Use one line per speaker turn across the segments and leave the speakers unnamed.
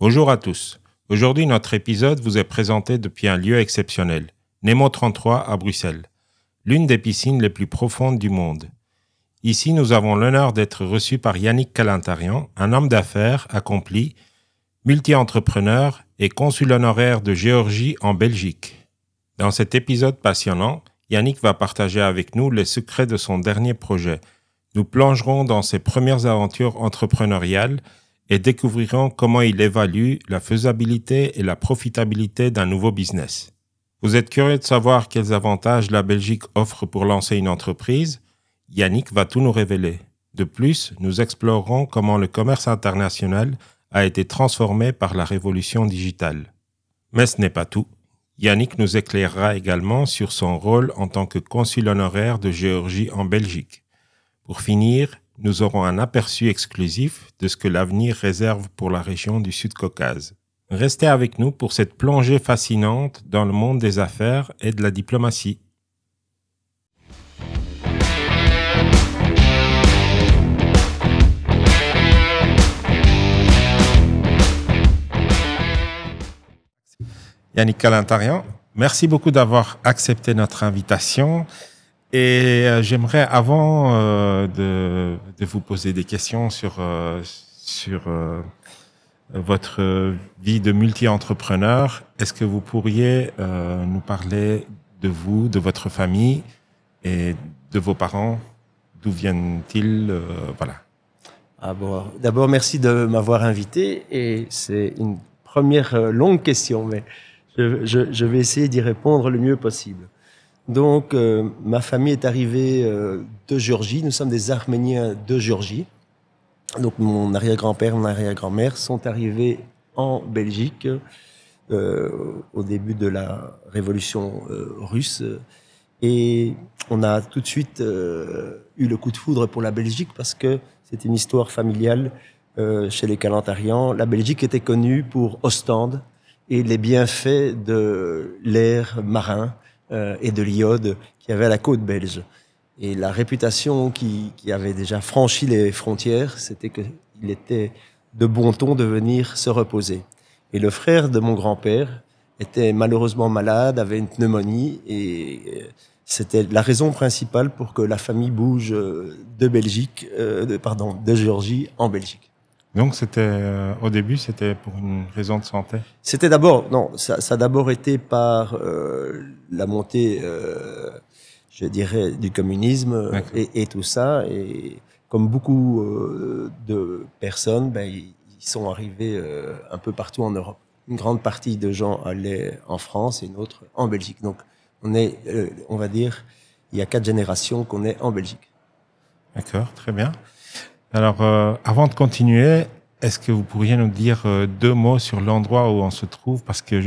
Bonjour à tous. Aujourd'hui, notre épisode vous est présenté depuis un lieu exceptionnel, Nemo 33 à Bruxelles, l'une des piscines les plus profondes du monde. Ici, nous avons l'honneur d'être reçus par Yannick Kalantarian, un homme d'affaires accompli, multi-entrepreneur et consul honoraire de Géorgie en Belgique. Dans cet épisode passionnant, Yannick va partager avec nous les secrets de son dernier projet. Nous plongerons dans ses premières aventures entrepreneuriales et découvrirons comment il évalue la faisabilité et la profitabilité d'un nouveau business. Vous êtes curieux de savoir quels avantages la Belgique offre pour lancer une entreprise? Yannick va tout nous révéler. De plus, nous explorerons comment le commerce international a été transformé par la révolution digitale. Mais ce n'est pas tout. Yannick nous éclairera également sur son rôle en tant que consul honoraire de Géorgie en Belgique. Pour finir, nous aurons un aperçu exclusif de ce que l'avenir réserve pour la région du Sud-Caucase. Restez avec nous pour cette plongée fascinante dans le monde des affaires et de la diplomatie. Yannick Kalantarian, merci beaucoup d'avoir accepté notre invitation. Et j'aimerais, avant de vous poser des questions sur votre vie de multi-entrepreneur, est-ce que vous pourriez nous parler de vous, de votre famille et de vos parents? D'où viennent-ils? Voilà.
Ah bon, d'abord, merci de m'avoir invité. Et c'est une première longue question, mais je vais essayer d'y répondre le mieux possible. Donc, ma famille est arrivée de Géorgie. Nous sommes des Arméniens de Géorgie. Donc, mon arrière-grand-père, mon arrière-grand-mère sont arrivés en Belgique au début de la révolution russe. Et on a tout de suite eu le coup de foudre pour la Belgique parce que c'est une histoire familiale chez les Kalantarian. La Belgique était connue pour Ostende et les bienfaits de l'air marin et de l'iode qu'il y avait à la côte belge. Et la réputation qui avait déjà franchi les frontières, c'était qu'il était de bon ton de venir se reposer. Et le frère de mon grand-père était malheureusement malade, avait une pneumonie, et c'était la raison principale pour que la famille bouge de Géorgie en Belgique.
Donc, au début, c'était pour une raison de santé?
C'était d'abord, non, ça a d'abord été par la montée, je dirais, du communisme et tout ça. Et comme beaucoup de personnes, ils sont arrivés un peu partout en Europe. Une grande partie de gens allaient en France et une autre en Belgique. Donc, on est, on va dire, il y a 4 générations qu'on est en Belgique.
D'accord, très bien. Alors, avant de continuer, est-ce que vous pourriez nous dire 2 mots sur l'endroit où on se trouve? Parce que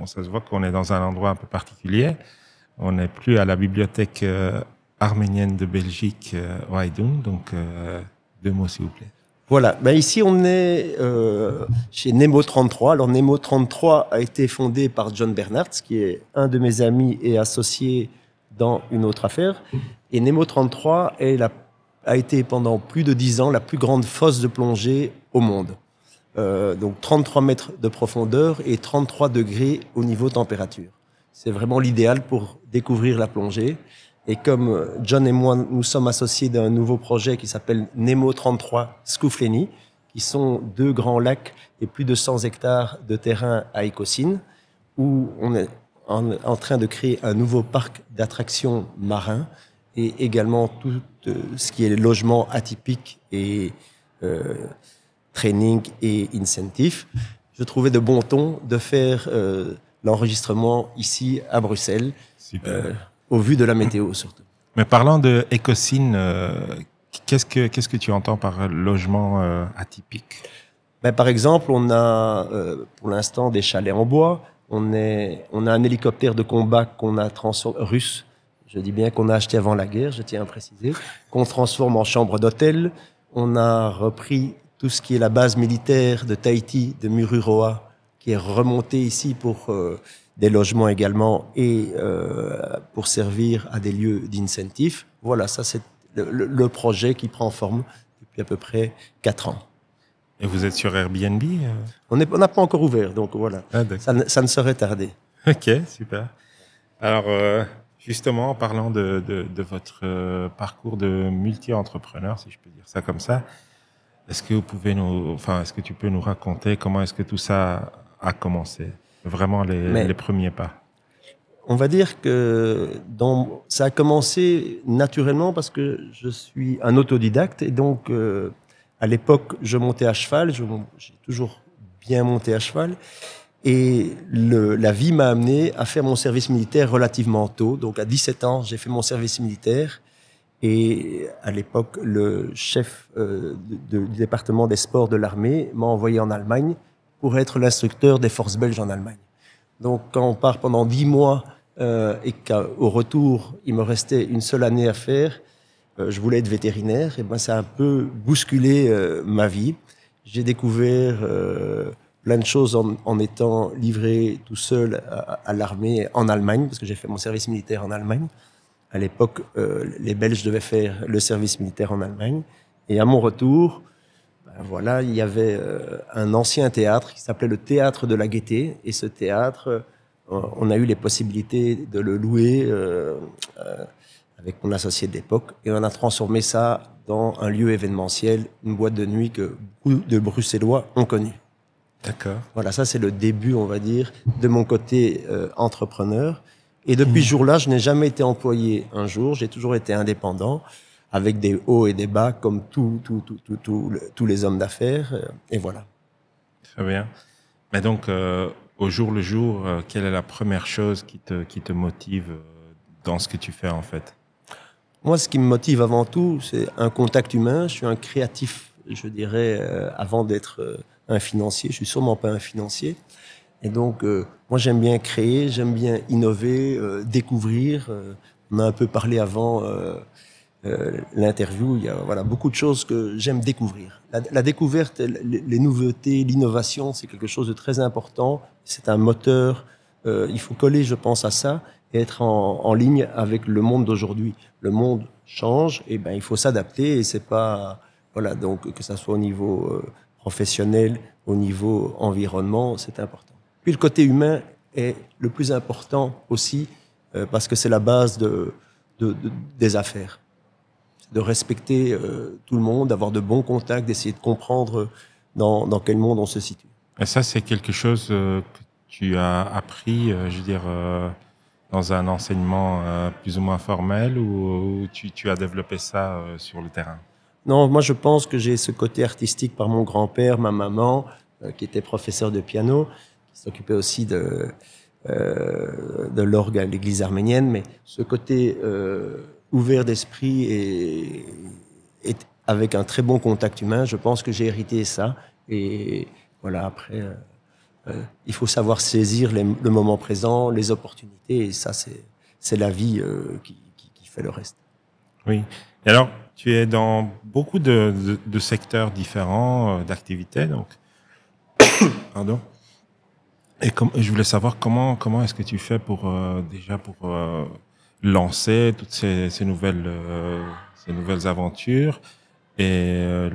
ça se voit qu'on est dans un endroit un peu particulier. On n'est plus à la bibliothèque arménienne de Belgique, Haïdoun. Donc, 2 mots, s'il vous plaît.
Voilà. Ici, on est chez Nemo 33. Alors, Nemo 33 a été fondé par John Bernards, qui est un de mes amis et associé dans une autre affaire. Et Nemo 33 a été pendant plus de 10 ans la plus grande fosse de plongée au monde. Donc 33 mètres de profondeur et 33 degrés au niveau température. C'est vraiment l'idéal pour découvrir la plongée. Et comme John et moi, nous sommes associés d'un nouveau projet qui s'appelle Nemo 33 Skoufleni, qui sont 2 grands lacs et plus de 100 hectares de terrain à Écosine, où on est en train de créer un nouveau parc d'attractions marins et également tout ce qui est logement atypique et training et incentive. Je trouvais de bon ton de faire l'enregistrement ici à Bruxelles, au vu de la météo surtout.
Mais parlant de Écosine, qu'est-ce que tu entends par logement atypique?
Par exemple, on a pour l'instant des chalets en bois. On a un hélicoptère de combat qu'on a russe. Je dis bien qu'on a acheté avant la guerre, je tiens à préciser, qu'on transforme en chambre d'hôtel. On a repris tout ce qui est la base militaire de Tahiti, de Mururoa, qui est remontée ici pour des logements également et pour servir à des lieux d'incentive. Voilà, ça c'est le projet qui prend forme depuis à peu près 4 ans.
Et vous êtes sur Airbnb?
On n'a pas encore ouvert, donc voilà.
Ah,
Ça ne saurait tarder.
Ok, super. Alors, justement, en parlant de votre parcours de multi-entrepreneur, si je peux dire ça comme ça, est-ce que tu peux nous raconter comment est-ce que tout ça a commencé? Vraiment les premiers pas.
On va dire que ça a commencé naturellement parce que je suis un autodidacte et donc à l'époque je montais à cheval, j'ai toujours bien monté à cheval et la vie m'a amené à faire mon service militaire relativement tôt. Donc à 17 ans j'ai fait mon service militaire et à l'époque le chef du département des sports de l'armée m'a envoyé en Allemagne pour être l'instructeur des forces belges en Allemagne. Donc quand on part pendant 10 mois et qu'au retour, il me restait une seule année à faire, je voulais être vétérinaire, et ben ça a un peu bousculé ma vie. J'ai découvert plein de choses en étant livré tout seul à l'armée en Allemagne, parce que j'ai fait mon service militaire en Allemagne. À l'époque, les Belges devaient faire le service militaire en Allemagne. Et à mon retour, voilà, il y avait un ancien théâtre qui s'appelait le Théâtre de la Gaîté. Et ce théâtre, on a eu les possibilités de le louer avec mon associé de l'époque. Et on a transformé ça dans un lieu événementiel, une boîte de nuit que beaucoup de Bruxellois ont connue.
D'accord.
Voilà, ça c'est le début, on va dire, de mon côté entrepreneur. Et depuis ce jour-là, je n'ai jamais été employé un jour. J'ai toujours été indépendant, avec des hauts et des bas, comme tous les hommes d'affaires. Et voilà.
Très bien. Mais donc, au jour le jour, quelle est la première chose qui te motive dans ce que tu fais en fait?
Moi, ce qui me motive avant tout, c'est un contact humain. Je suis un créatif, je dirais, avant d'être un financier. Je suis sûrement pas un financier. Et donc, moi, j'aime bien créer, j'aime bien innover, découvrir. On a un peu parlé avant l'interview. Il y a voilà, beaucoup de choses que j'aime découvrir. La découverte, les nouveautés, l'innovation, c'est quelque chose de très important. C'est un moteur. Il faut coller, je pense, à ça et être en ligne avec le monde d'aujourd'hui. Le monde change, et ben il faut s'adapter. Et c'est pas voilà, donc que ça soit au niveau professionnel, au niveau environnement, c'est important. Puis le côté humain est le plus important aussi parce que c'est la base des affaires. De respecter tout le monde, d'avoir de bons contacts, d'essayer de comprendre dans quel monde on se situe.
Et ça, c'est quelque chose que tu as appris, je veux dire, dans un enseignement plus ou moins formel ou tu as développé ça sur le terrain?
Non, moi je pense que j'ai ce côté artistique par mon grand-père, ma maman, qui était professeur de piano, qui s'occupait aussi de l'orgue à l'église arménienne, mais ce côté ouvert d'esprit et avec un très bon contact humain, je pense que j'ai hérité ça. Et voilà, après, il faut savoir saisir le moment présent, les opportunités, et ça, c'est la vie qui fait le reste.
Oui. Et alors, tu es dans beaucoup de secteurs différents d'activités, donc. Pardon. Et je voulais savoir comment est-ce que tu fais pour lancer toutes ces nouvelles aventures et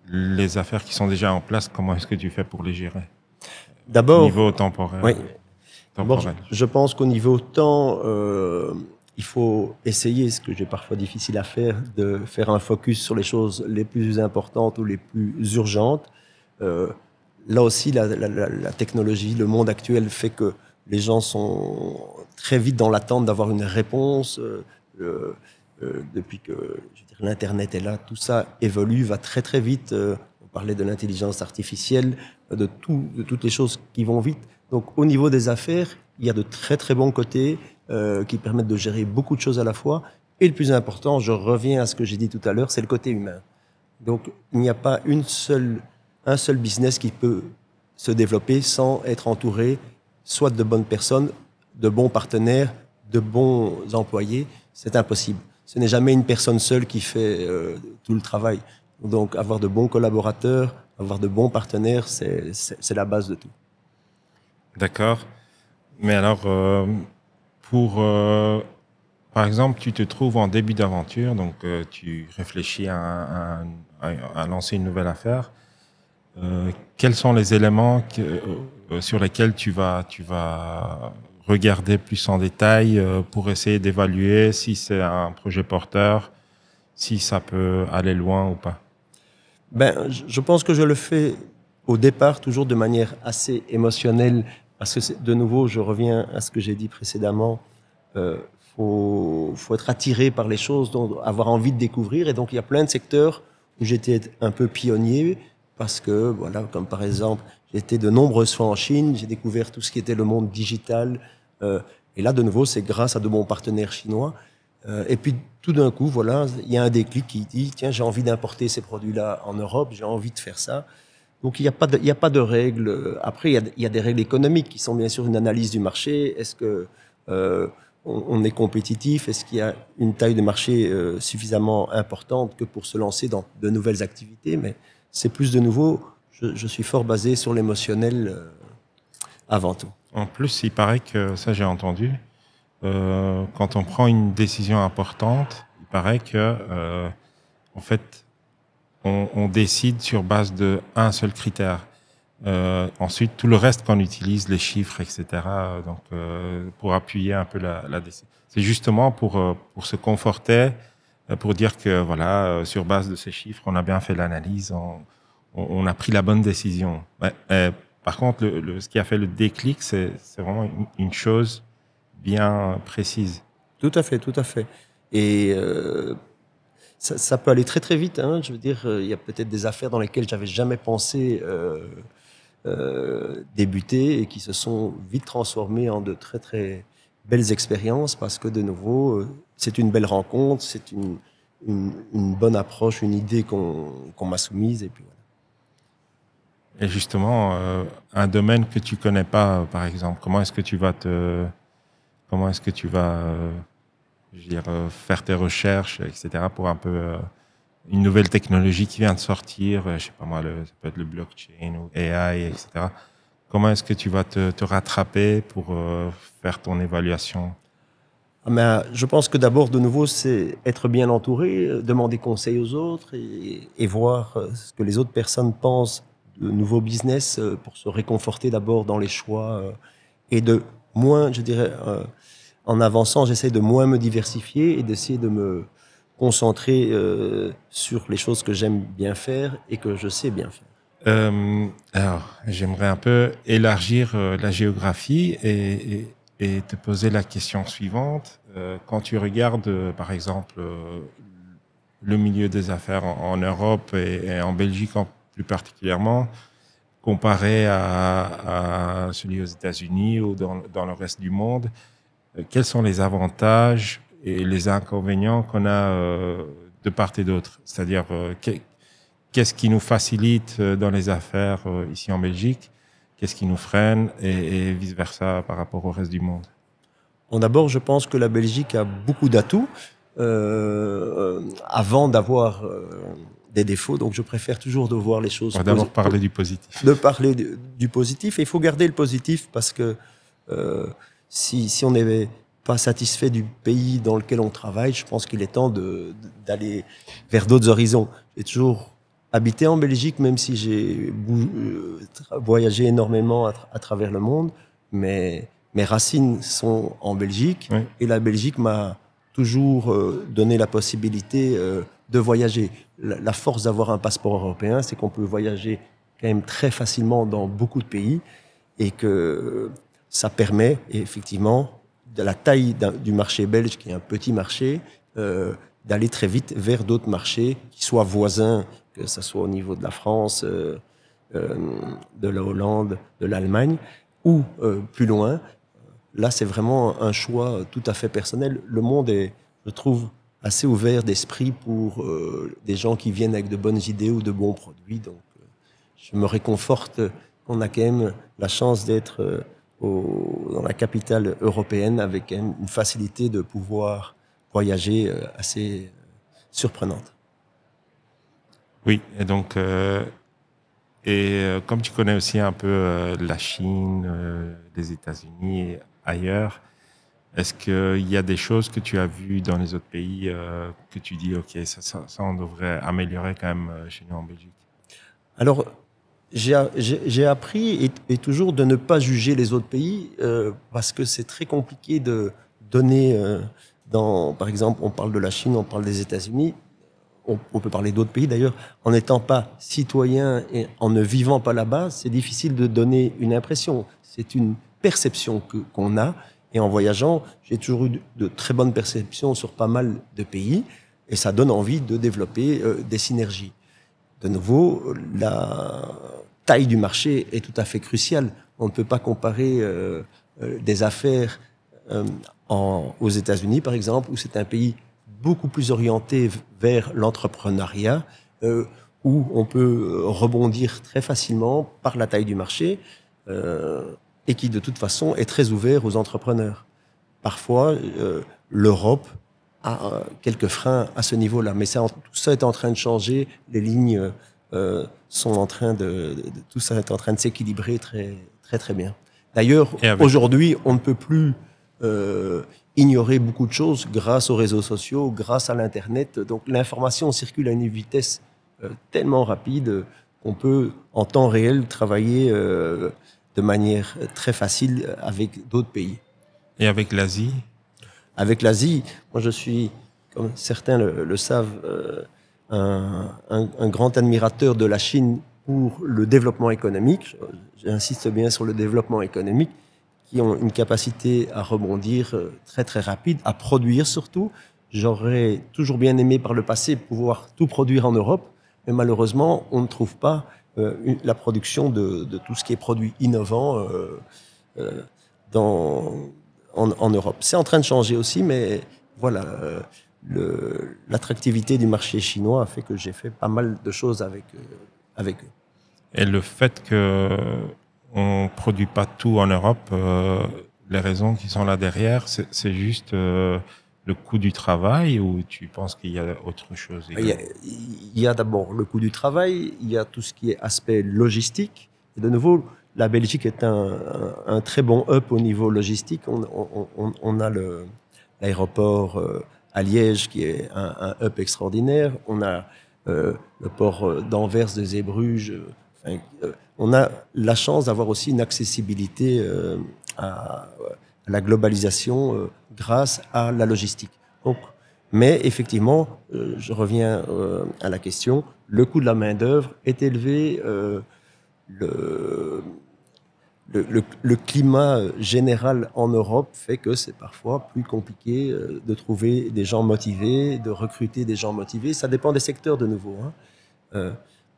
les affaires qui sont déjà en place, comment est-ce que tu fais pour les gérer?
D'abord,
au niveau temporel.
Oui. Je pense qu'au niveau temps, il faut essayer, ce que j'ai parfois difficile à faire, de faire un focus sur les choses les plus importantes ou les plus urgentes. Là aussi, la technologie, le monde actuel fait que les gens sont très vite dans l'attente d'avoir une réponse. Depuis que l'Internet est là, tout ça évolue, va très très vite. On parlait de l'intelligence artificielle, de toutes les choses qui vont vite. Donc au niveau des affaires, il y a de très très bons côtés qui permettent de gérer beaucoup de choses à la fois. Et le plus important, je reviens à ce que j'ai dit tout à l'heure, c'est le côté humain. Donc il n'y a pas un seul business qui peut se développer sans être entouré soit de bonnes personnes, de bons partenaires, de bons employés. C'est impossible. Ce n'est jamais une personne seule qui fait tout le travail. Donc avoir de bons collaborateurs, avoir de bons partenaires, c'est la base de tout.
D'accord. Mais alors, par exemple, tu te trouves en début d'aventure, donc tu réfléchis à lancer une nouvelle affaire. quels sont les éléments sur lesquels tu vas regarder plus en détail pour essayer d'évaluer si c'est un projet porteur, si ça peut aller loin ou pas?
Ben, je pense que je le fais au départ toujours de manière assez émotionnelle, parce que de nouveau, je reviens à ce que j'ai dit précédemment. Faut être attiré par les choses, donc avoir envie de découvrir. Et donc, il y a plein de secteurs où j'étais un peu pionnier, parce que, voilà, comme par exemple, j'étais de nombreuses fois en Chine, j'ai découvert tout ce qui était le monde digital. Et là, de nouveau, c'est grâce à de bons partenaires chinois. Et puis, tout d'un coup, voilà, il y a un déclic qui dit, tiens, j'ai envie d'importer ces produits-là en Europe, j'ai envie de faire ça. Donc, il n'y a pas de règles. Après, il y a des règles économiques qui sont bien sûr une analyse du marché. Est-ce que on est compétitif? Est-ce qu'il y a une taille de marché suffisamment importante que pour se lancer dans de nouvelles activités? Mais c'est plus de nouveau, je suis fort basé sur l'émotionnel avant tout.
En plus, il paraît que, ça j'ai entendu, quand on prend une décision importante, il paraît que, en fait, on décide sur base de un seul critère. Ensuite, tout le reste qu'on utilise, les chiffres, etc. Donc, pour appuyer un peu la décision. C'est justement pour se conforter, pour dire que voilà, sur base de ces chiffres, on a bien fait l'analyse, on a pris la bonne décision. Par contre, ce qui a fait le déclic, c'est vraiment une chose bien précise.
Tout à fait, tout à fait. Et ça peut aller très très vite. Hein. Je veux dire, il y a peut-être des affaires dans lesquelles j'avais jamais pensé débuter et qui se sont vite transformées en de très très belles expériences parce que de nouveau, c'est une belle rencontre, c'est une bonne approche, une idée qu'on m'a soumise et puis voilà.
Et justement, un domaine que tu connais pas, par exemple, comment est-ce que tu vas je veux dire, faire tes recherches, etc., pour un peu une nouvelle technologie qui vient de sortir, je sais pas moi, ça peut être le blockchain ou AI, etc. Comment est-ce que tu vas te rattraper pour faire ton évaluation?
Mais je pense que d'abord, de nouveau, c'est être bien entouré, demander conseil aux autres et voir ce que les autres personnes pensent de nouveaux business pour se réconforter d'abord dans les choix et de moins, je dirais, en avançant, j'essaie de moins me diversifier et d'essayer de me concentrer sur les choses que j'aime bien faire et que je sais bien faire.
Alors, j'aimerais un peu élargir la géographie et te poser la question suivante. Quand tu regardes, par exemple, le milieu des affaires en Europe et en Belgique plus particulièrement, comparé à celui aux États-Unis ou dans le reste du monde, quels sont les avantages et les inconvénients qu'on a de part et d'autre? C'est-à-dire, qu'est-ce qui nous facilite dans les affaires ici en Belgique? Qu'est-ce qui nous freine et vice-versa par rapport au reste du monde?
Bon, d'abord, je pense que la Belgique a beaucoup d'atouts avant d'avoir des défauts. Donc, je préfère toujours de voir les choses.
On va d'abord parler du positif.
De parler du positif. Et il faut garder le positif parce que si on n'est pas satisfait du pays dans lequel on travaille, je pense qu'il est temps d'aller vers d'autres horizons. J'ai toujours habité en Belgique, même si j'ai voyagé énormément à travers le monde, mais mes racines sont en Belgique, oui. Et la Belgique m'a toujours donné la possibilité de voyager. La force d'avoir un passeport européen, c'est qu'on peut voyager quand même très facilement dans beaucoup de pays et que ça permet effectivement, de la taille du marché belge, qui est un petit marché, d'aller très vite vers d'autres marchés qui soient voisins, que ce soit au niveau de la France, de la Hollande, de l'Allemagne, ou plus loin. Là, c'est vraiment un choix tout à fait personnel. Le monde est, je trouve, assez ouvert d'esprit pour des gens qui viennent avec de bonnes idées ou de bons produits. Donc, je me réconforte qu'on a quand même la chance d'être dans la capitale européenne avec une facilité de pouvoir voyager assez surprenante.
Oui, et donc, comme tu connais aussi un peu la Chine, les États-Unis et ailleurs, est-ce qu'il y a des choses que tu as vues dans les autres pays que tu dis, OK, ça on devrait améliorer quand même chez nous en Belgique?
Alors, J'ai appris et toujours de ne pas juger les autres pays parce que c'est très compliqué de donner, par exemple, on parle de la Chine, on parle des États-Unis, on peut parler d'autres pays d'ailleurs, en n'étant pas citoyen et en ne vivant pas là-bas, c'est difficile de donner une impression. C'est une perception qu'on a. Et en voyageant, j'ai toujours eu de très bonnes perceptions sur pas mal de pays et ça donne envie de développer des synergies. De nouveau, la taille du marché est tout à fait cruciale. On ne peut pas comparer des affaires aux États-Unis, par exemple, où c'est un pays beaucoup plus orienté vers l'entrepreneuriat, où on peut rebondir très facilement par la taille du marché et qui, de toute façon, est très ouvert aux entrepreneurs. Parfois, l'Europe a quelques freins à ce niveau-là, mais tout ça est en train de changer. Les lignes sont en train tout ça est en train de s'équilibrer très, très, très bien. D'ailleurs, aujourd'hui, on ne peut plus ignorer beaucoup de choses grâce aux réseaux sociaux, grâce à l'Internet. Donc, l'information circule à une vitesse tellement rapide qu'on peut, en temps réel, travailler de manière très facile avec d'autres pays.
Et avec l'Asie?
Avec l'Asie, moi je suis, comme certains le savent, un grand admirateur de la Chine pour le développement économique. J'insiste bien sur le développement économique, qui ont une capacité à rebondir très très rapide, à produire surtout. J'aurais toujours bien aimé par le passé pouvoir tout produire en Europe, mais malheureusement on ne trouve pas la production de tout ce qui est produit innovant en Europe. C'est en train de changer aussi, mais voilà, l'attractivité du marché chinois a fait que j'ai fait pas mal de choses avec eux.
Et le fait qu'on ne produit pas tout en Europe, les raisons qui sont là derrière, c'est juste le coût du travail, ou tu penses qu'il y a autre chose?
Il y a d'abord le coût du travail, il y a tout ce qui est aspect logistique. Et de nouveau, la Belgique est un très bon hub au niveau logistique. On a l'aéroport à Liège qui est un hub extraordinaire. On a le port d'Anvers, de Zeebrugge. On a la chance d'avoir aussi une accessibilité à la globalisation grâce à la logistique. Donc, mais effectivement, je reviens à la question, le coût de la main-d'œuvre est élevé. Le climat général en Europe fait que c'est parfois plus compliqué de trouver des gens motivés, de recruter des gens motivés. Ça dépend des secteurs de nouveau.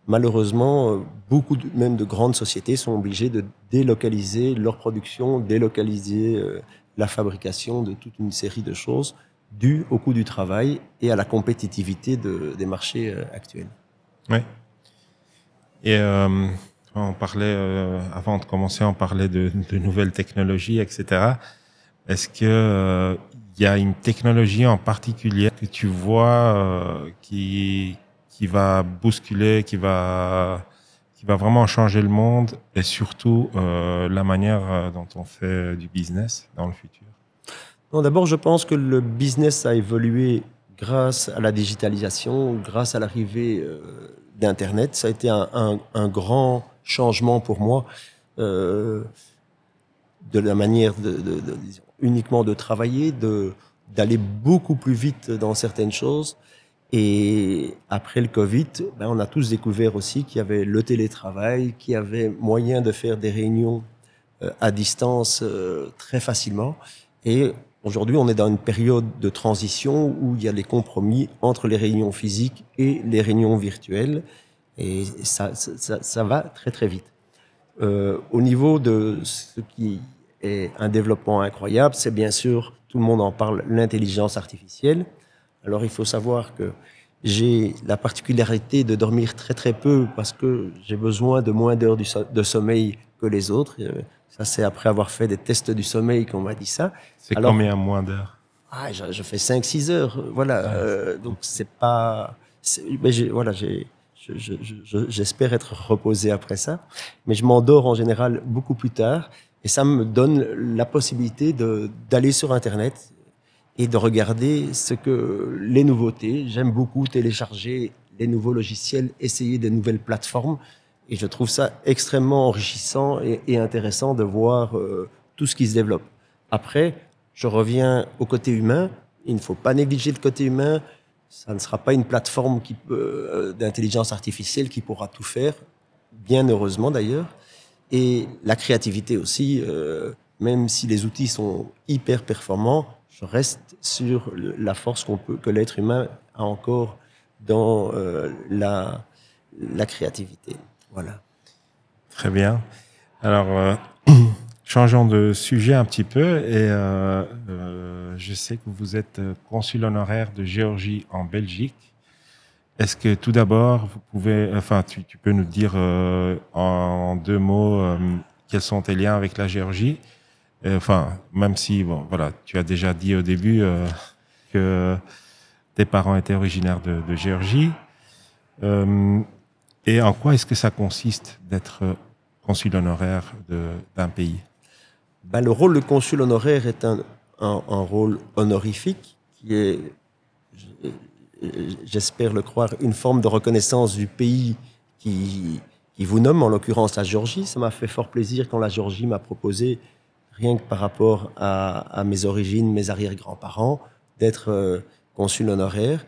Malheureusement, beaucoup même de grandes sociétés sont obligées de délocaliser leur production, délocaliser la fabrication de toute une série de choses dues au coût du travail et à la compétitivité des marchés actuels.
Oui. Et on parlait, avant de commencer, on parlait de nouvelles technologies, etc. Est-ce que y a une technologie en particulier que tu vois qui va bousculer, qui va vraiment changer le monde, et surtout la manière dont on fait du business dans le futur?
Non, d'abord, je pense que le business a évolué grâce à la digitalisation, grâce à l'arrivée d'Internet. Ça a été un grand changement pour moi de la manière disons, uniquement de travailler, d'aller beaucoup plus vite dans certaines choses. Et après le Covid, on a tous découvert aussi qu'il y avait le télétravail, qu'il y avait moyen de faire des réunions à distance très facilement. Et aujourd'hui, on est dans une période de transition où il y a les compromis entre les réunions physiques et les réunions virtuelles. Et ça va très très vite. Au niveau de ce qui est un développement incroyable, c'est bien sûr, tout le monde en parle, l'intelligence artificielle. Alors il faut savoir que j'ai la particularité de dormir très très peu parce que j'ai besoin de moins d'heures de sommeil que les autres. Ça, c'est après avoir fait des tests du sommeil qu'on m'a dit ça.
C'est combien moins d'heures?
Je fais 5-6 heures. Voilà. Donc c'est pas... j'espère être reposé après ça. Mais je m'endors en général beaucoup plus tard. Et ça me donne la possibilité d'aller sur Internet et de regarder les nouveautés. J'aime beaucoup télécharger les nouveaux logiciels, essayer des nouvelles plateformes. Et je trouve ça extrêmement enrichissant et intéressant de voir tout ce qui se développe. Après, je reviens au côté humain. Il ne faut pas négliger le côté humain. Ça ne sera pas une plateforme d'intelligence artificielle qui pourra tout faire, bien heureusement d'ailleurs. Et la créativité aussi, même si les outils sont hyper performants, je reste sur la force que l'être humain a encore dans la créativité. Voilà.
Très bien. Alors, changeons de sujet un petit peu et je sais que vous êtes consul honoraire de Géorgie en Belgique. Est-ce que tout d'abord, vous pouvez, enfin, tu peux nous dire en 2 mots quels sont tes liens avec la Géorgie? Enfin, même si, bon, voilà, tu as déjà dit au début que tes parents étaient originaires de Géorgie. Et en quoi est-ce que ça consiste d'être consul honoraire d'un pays?
Le rôle de consul honoraire est un rôle honorifique qui est, j'espère le croire, une forme de reconnaissance du pays qui vous nomme, en l'occurrence la Géorgie. Ça m'a fait fort plaisir quand la Géorgie m'a proposé, rien que par rapport à mes origines, mes arrière-grands-parents, d'être consul honoraire.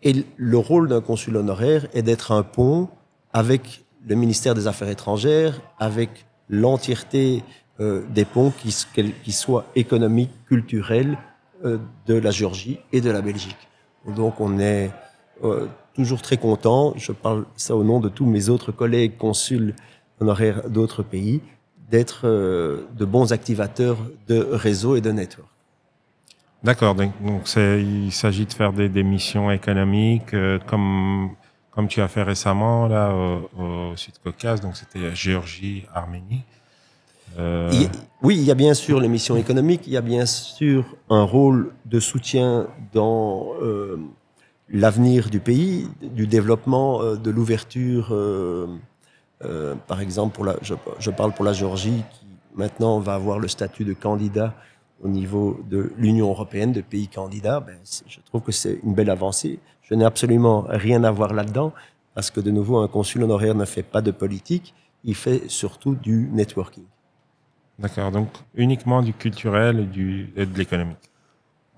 Et le rôle d'un consul honoraire est d'être un pont avec le ministère des Affaires étrangères, avec l'entièreté des ponts qui soient économiques, culturels de la Géorgie et de la Belgique. Donc on est toujours très content, je parle ça au nom de tous mes autres collègues consuls honoraires d'autres pays, d'être de bons activateurs de réseaux et de networks.
D'accord, donc il s'agit de faire des missions économiques comme tu as fait récemment là au Sud-Caucase, donc c'était Géorgie, Arménie.
Oui, il y a bien sûr les missions économiques, il y a bien sûr un rôle de soutien dans l'avenir du pays, du développement, de l'ouverture. Par exemple, je parle pour la Géorgie qui maintenant va avoir le statut de candidat au niveau de l'Union européenne, de pays candidat. Je trouve que c'est une belle avancée. Je n'ai absolument rien à voir là-dedans parce que de nouveau, un consul honoraire ne fait pas de politique, il fait surtout du networking.
D'accord, donc uniquement du culturel et de l'économique.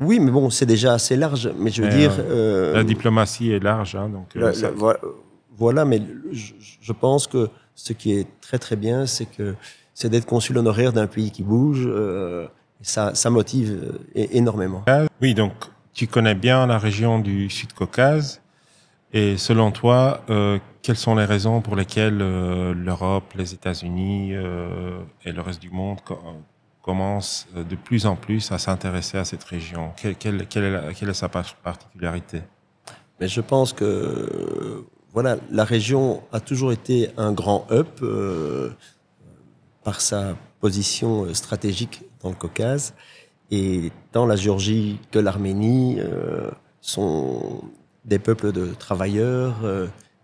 Oui, mais bon, c'est déjà assez large. Mais je veux dire,
la diplomatie est large, hein, donc.
Voilà, mais je pense que ce qui est très très bien, c'est d'être consul honoraire d'un pays qui bouge. Ça motive énormément.
Oui, donc tu connais bien la région du Sud-Caucase. Et selon toi, quelles sont les raisons pour lesquelles l'Europe, les États-Unis et le reste du monde commencent de plus en plus à s'intéresser à cette région? Quelle est sa particularité?
Mais je pense que voilà, la région a toujours été un grand hub par sa position stratégique dans le Caucase. Et tant la Géorgie que l'Arménie sont des peuples de travailleurs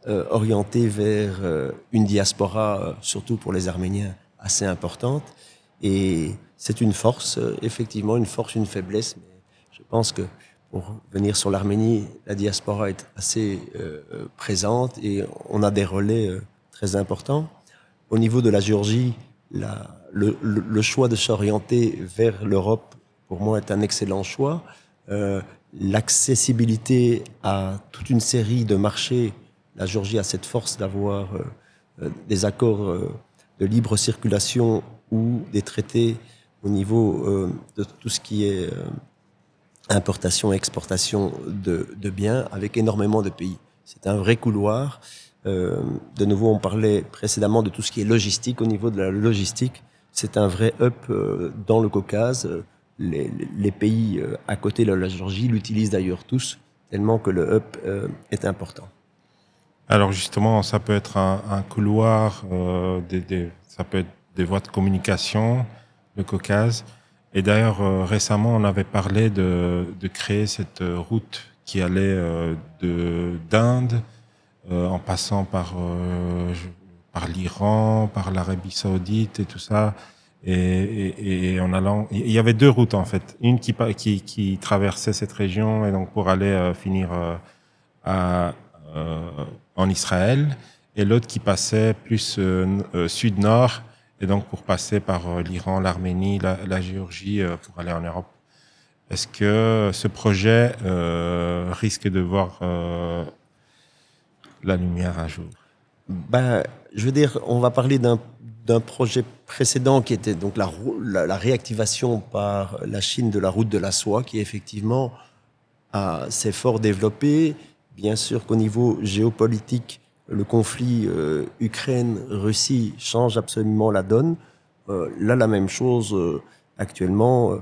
orientés vers une diaspora, surtout pour les Arméniens, assez importante. Et c'est une force, effectivement, une force, une faiblesse. Mais je pense que pour venir sur l'Arménie, la diaspora est assez présente et on a des relais très importants. Au niveau de la Géorgie, le choix de s'orienter vers l'Europe, pour moi, est un excellent choix. L'accessibilité à toute une série de marchés, la Géorgie a cette force d'avoir des accords de libre circulation ou des traités au niveau de tout ce qui est importation et exportation de biens avec énormément de pays. C'est un vrai couloir. De nouveau, on parlait précédemment de tout ce qui est logistique. Au niveau de la logistique, c'est un vrai hub dans le Caucase. Les pays à côté de la Géorgie l'utilisent d'ailleurs tous, tellement que le hub est important.
Alors justement, ça peut être un couloir, ça peut être des voies de communication, le Caucase. Et d'ailleurs, récemment, on avait parlé de créer cette route qui allait d'Inde, en passant par l'Iran, par l'Arabie Saoudite et tout ça. Et en allant, il y avait 2 routes en fait, une qui traversait cette région et donc pour aller finir en Israël, et l'autre qui passait plus sud-nord, et donc pour passer par l'Iran, l'Arménie, la Géorgie pour aller en Europe. Est-ce que ce projet risque de voir la lumière un jour?
Ben, je veux dire, on va parler d'un projet précédent qui était donc la réactivation par la Chine de la route de la soie, qui effectivement s'est fort développé. Bien sûr qu'au niveau géopolitique, le conflit Ukraine-Russie change absolument la donne. Là, la même chose actuellement,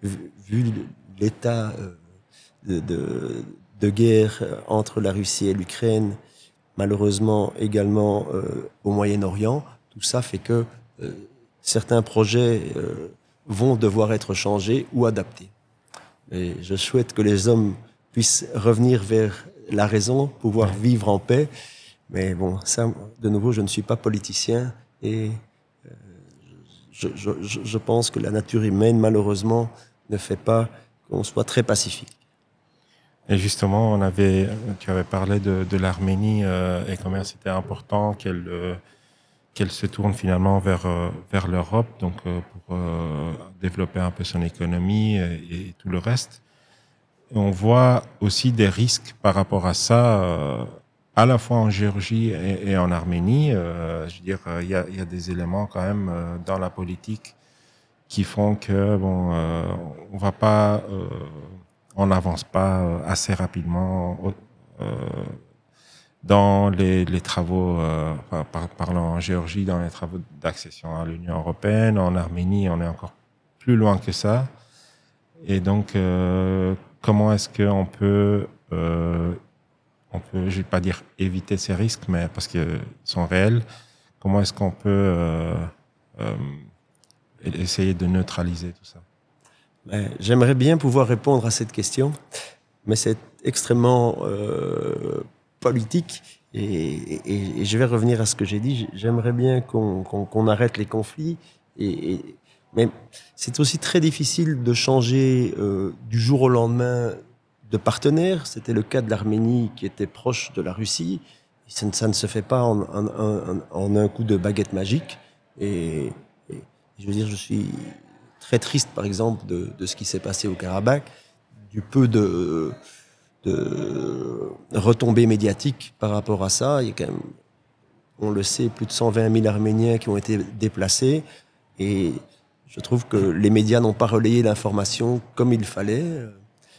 vu l'état de guerre entre la Russie et l'Ukraine, malheureusement également au Moyen-Orient, tout ça fait que certains projets vont devoir être changés ou adaptés. Et je souhaite que les hommes puissent revenir vers la raison, pouvoir vivre en paix. Mais bon, ça, de nouveau, je ne suis pas politicien et je pense que la nature humaine, malheureusement, ne fait pas qu'on soit très pacifique.
Et justement, tu avais parlé de l'Arménie et combien c'était important qu'elle se tourne finalement vers l'Europe, donc pour développer un peu son économie et tout le reste. Et on voit aussi des risques par rapport à ça, à la fois en Géorgie et en Arménie. Je veux dire, il y a des éléments quand même dans la politique qui font que on va pas, on n'avance pas assez rapidement dans les travaux, parlant en Géorgie, dans les travaux d'accession à l'Union européenne. En Arménie, on est encore plus loin que ça. Et donc, comment est-ce qu'on peut, je vais pas dire éviter ces risques, mais parce qu'ils sont réels, comment est-ce qu'on peut essayer de neutraliser tout ça?
J'aimerais bien pouvoir répondre à cette question, mais c'est extrêmement politique et je vais revenir à ce que j'ai dit. J'aimerais bien qu'on arrête les conflits, mais c'est aussi très difficile de changer du jour au lendemain de partenaire. C'était le cas de l'Arménie qui était proche de la Russie. Ça ne se fait pas en un coup de baguette magique. Et je veux dire, je suis très triste, par exemple, de ce qui s'est passé au Karabakh, du peu de retombées médiatiques par rapport à ça. Il y a quand même, on le sait, plus de 120 000 Arméniens qui ont été déplacés. Et je trouve que les médias n'ont pas relayé l'information comme il fallait.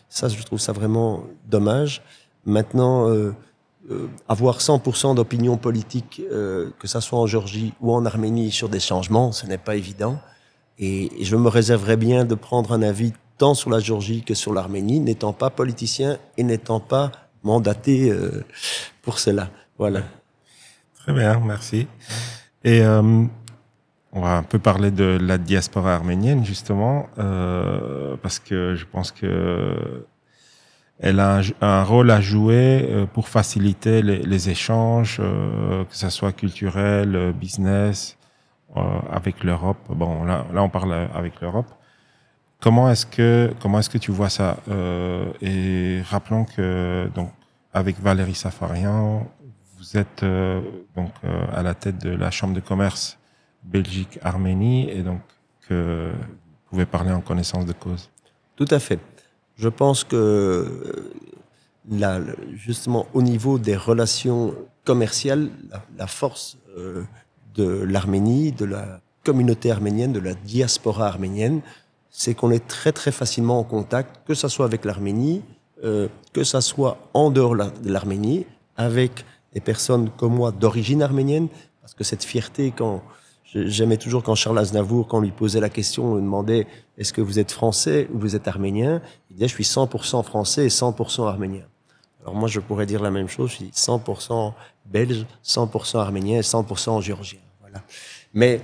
Ça, je trouve ça vraiment dommage. Maintenant, avoir 100% d'opinion politique, que ça soit en Géorgie ou en Arménie, sur des changements, ce n'est pas évident. Et je me réserverais bien de prendre un avis tant sur la Géorgie que sur l'Arménie, n'étant pas politicien et n'étant pas mandaté pour cela. Voilà.
Très bien, merci. Et on va un peu parler de la diaspora arménienne, justement, parce que je pense que elle a un rôle à jouer pour faciliter les échanges, que ça soit culturel, business, avec l'Europe. Bon, là, on parle avec l'Europe. Comment est-ce que tu vois ça? Et rappelons que donc avec Valérie Safarian, vous êtes à la tête de la Chambre de commerce Belgique-Arménie, et donc que vous pouvez parler en connaissance de cause.
Tout à fait. Je pense que justement au niveau des relations commerciales, la force de l'Arménie, de la communauté arménienne, de la diaspora arménienne, c'est qu'on est très très facilement en contact, que ça soit avec l'Arménie, que ça soit en dehors de l'Arménie, avec des personnes comme moi d'origine arménienne, parce que cette fierté, j'aimais toujours quand Charles Aznavour, quand on lui posait la question, on lui demandait « Est-ce que vous êtes français ou vous êtes arménien ?» Il disait « Je suis 100% français et 100% arménien. » Alors moi, je pourrais dire la même chose, je suis 100% belge, 100% arménien et 100% géorgien. Voilà. Mais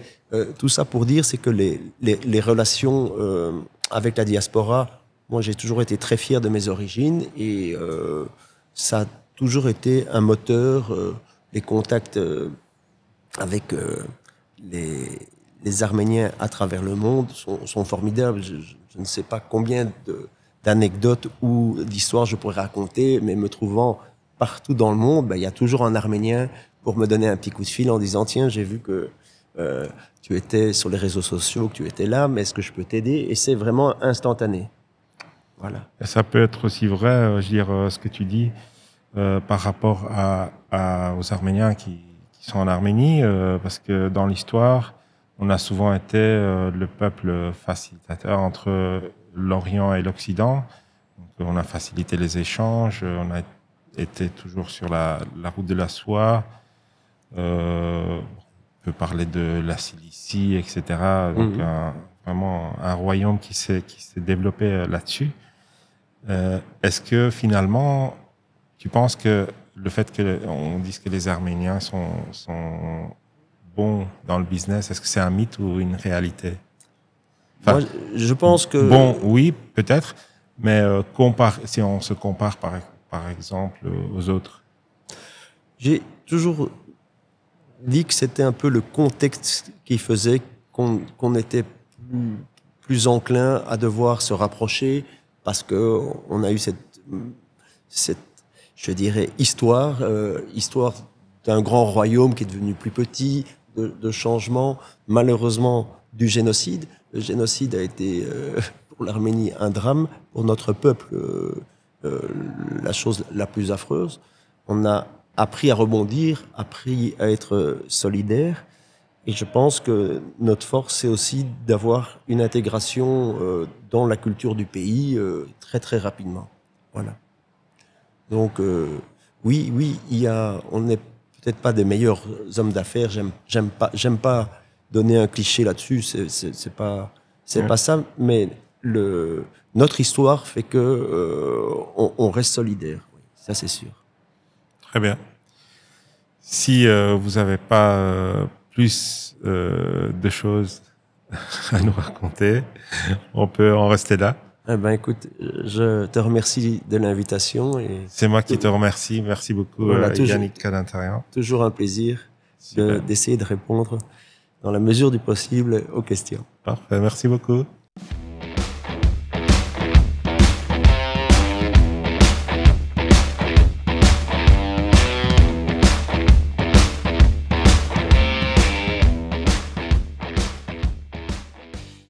tout ça pour dire, c'est que les relations avec la diaspora, moi j'ai toujours été très fier de mes origines et ça a toujours été un moteur, les contacts avec les Arméniens à travers le monde sont formidables. Je ne sais pas combien d'anecdotes ou d'histoires je pourrais raconter, mais me trouvant partout dans le monde, il y a toujours un Arménien pour me donner un petit coup de fil en disant tiens, j'ai vu que tu étais sur les réseaux sociaux, que tu étais là, mais est-ce que je peux t'aider? Et c'est vraiment instantané. Voilà.
Et ça peut être aussi vrai, je veux dire, ce que tu dis par rapport aux Arméniens qui sont en Arménie, parce que dans l'histoire, on a souvent été le peuple facilitateur entre l'Orient et l'Occident. Donc, on a facilité les échanges, on a été toujours sur la route de la soie. On peut parler de la Cilicie, etc. Donc, vraiment un royaume qui s'est développé là-dessus. Est-ce que finalement, tu penses que le fait qu'on dise que les Arméniens sont bons dans le business, est-ce que c'est un mythe ou une réalité?
Enfin, moi, je pense que...
Bon, oui, peut-être, mais si on se compare par exemple aux autres.
J'ai toujours dit que c'était un peu le contexte qui faisait qu'on était plus enclin à devoir se rapprocher parce que on a eu cette je dirais, histoire d'un grand royaume qui est devenu plus petit, de changement, malheureusement, du génocide. Le génocide a été, pour l'Arménie, un drame. Pour notre peuple, la chose la plus affreuse. On a appris à rebondir, appris à être solidaire. Et je pense que notre force, c'est aussi d'avoir une intégration dans la culture du pays très, très rapidement. Voilà. Donc, oui, on n'est peut-être pas des meilleurs hommes d'affaires. J'aime pas donner un cliché là-dessus. C'est pas ça. Mais notre histoire fait que on reste solidaire. Oui, ça, c'est sûr.
Très bien. Si vous n'avez pas plus de choses à nous raconter, on peut en rester là.
Eh ben, écoute, je te remercie de l'invitation.
C'est moi qui te remercie. Merci beaucoup, voilà, Yannick Kadantarian.
Toujours un plaisir d'essayer de répondre dans la mesure du possible aux questions.
Parfait, merci beaucoup.